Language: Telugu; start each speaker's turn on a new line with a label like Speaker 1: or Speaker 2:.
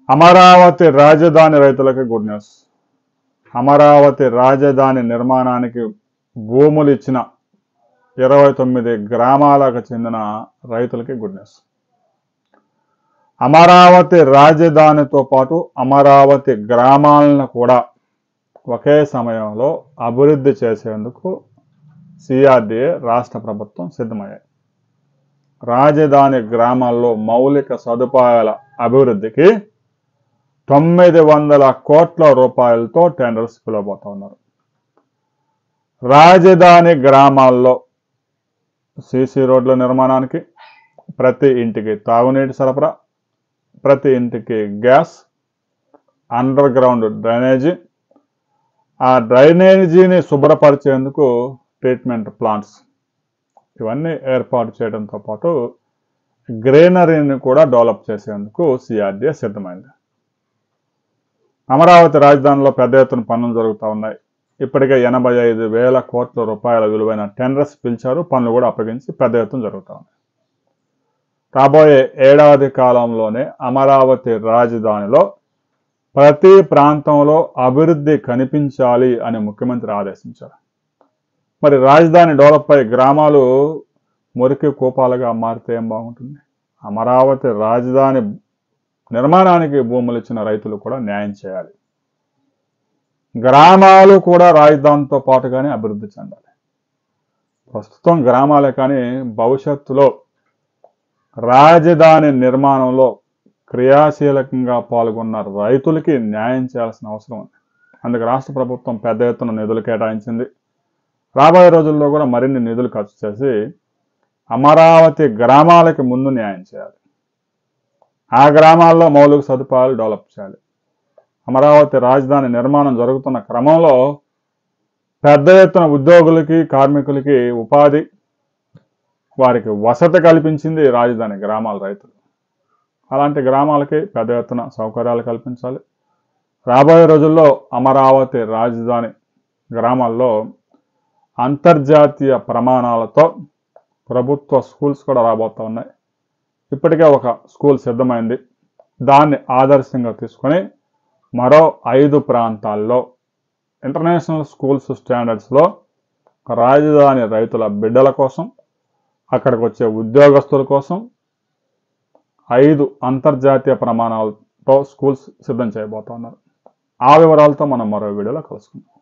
Speaker 1: అమరావతి రాజధాని రైతులకి గుడ్ న్యూస్. అమరావతి రాజధాని నిర్మాణానికి భూములు ఇచ్చిన 29 గ్రామాలకు చెందిన రైతులకి గుడ్ న్యూస్. అమరావతి రాజధానితో పాటు అమరావతి గ్రామాలను కూడా ఒకే సమయంలో అభివృద్ధి చేసేందుకు సిఆర్డీఏ రాష్ట్ర ప్రభుత్వం సిద్ధమయ్యాయి. రాజధాని గ్రామాల్లో మౌలిక సదుపాయాల అభివృద్ధికి 900 కోట్ల రూపాయలతో టెండర్స్ పిలవబోతా ఉన్నారు. రాజధాని గ్రామాల్లో సీసీ రోడ్ల నిర్మాణానికి, ప్రతి ఇంటికి తాగునీటి సరఫరా, ప్రతి ఇంటికి గ్యాస్, అండర్ గ్రౌండ్ డ్రైనేజీ, ఆ డ్రైనేజీని శుభ్రపరిచేందుకు ట్రీట్మెంట్ ప్లాంట్స్, ఇవన్నీ ఏర్పాటు చేయడంతో పాటు గ్రీనరీని కూడా డెవలప్ చేసేందుకు సిఆర్డీఏ సిద్ధమైంది. అమరావతి రాజధానిలో పెద్ద ఎత్తున పనులు జరుగుతూ ఉన్నాయి. ఇప్పటికే 85,000 కోట్ల రూపాయల విలువైన టెండర్స్ పిలిచారు. పనులు కూడా అప్పగించి పెద్ద ఎత్తున జరుగుతూ ఉన్నాయి. రాబోయే ఏడాది కాలంలోనే అమరావతి రాజధానిలో ప్రతి ప్రాంతంలో అభివృద్ధి కనిపించాలి అని ముఖ్యమంత్రి ఆదేశించారు. మరి రాజధాని డెవలప్ అయ్యే గ్రామాలు మురికి కూపాలుగా మారితే ఏం బాగుంటుంది? అమరావతి రాజధాని నిర్మాణానికి భూములు ఇచ్చిన రైతులు కూడా న్యాయం చేయాలి. గ్రామాలు కూడా రాజధానితో పాటుగానే అభివృద్ధి చెందాలి. ప్రస్తుతం గ్రామాలే కానీ భవిష్యత్తులో రాజధాని నిర్మాణంలో క్రియాశీలకంగా పాల్గొన్న రైతులకి న్యాయం చేయాల్సిన అవసరం ఉంది. అందుకు రాష్ట్ర ప్రభుత్వం పెద్ద ఎత్తున నిధులు కేటాయించింది. రాబోయే రోజుల్లో కూడా మరిన్ని నిధులు ఖర్చు చేసి అమరావతి గ్రామాలకి ముందు న్యాయం చేయాలి. ఆ గ్రామాల్లో మౌలిక సదుపాయాలు డెవలప్ చేయాలి. అమరావతి రాజధాని నిర్మాణం జరుగుతున్న క్రమంలో పెద్ద ఎత్తున ఉద్యోగులకి, కార్మికులకి ఉపాధి, వారికి వసతి కల్పించింది రాజధాని గ్రామాల రైతులు. అలాంటి గ్రామాలకి పెద్ద ఎత్తున సౌకర్యాలు కల్పించాలి. రాబోయే రోజుల్లో అమరావతి రాజధాని గ్రామాల్లో అంతర్జాతీయ ప్రమాణాలతో ప్రభుత్వ స్కూల్స్ కూడా రాబోతూ ఉన్నాయి. ఇప్పటికే ఒక స్కూల్ సిద్ధమైంది. దాన్ని ఆదర్శంగా తీసుకొని మరో 5 ప్రాంతాల్లో ఇంటర్నేషనల్ స్కూల్స్ స్టాండర్డ్స్లో రాజధాని రైతుల బిడ్డల కోసం, అక్కడికి వచ్చే ఉద్యోగస్తుల కోసం 5 అంతర్జాతీయ ప్రమాణాలతో స్కూల్స్ సిద్ధం చేయబోతున్నారు. ఆ వివరాలతో మనం మరో వీడియోలో కలుసుకుందాం.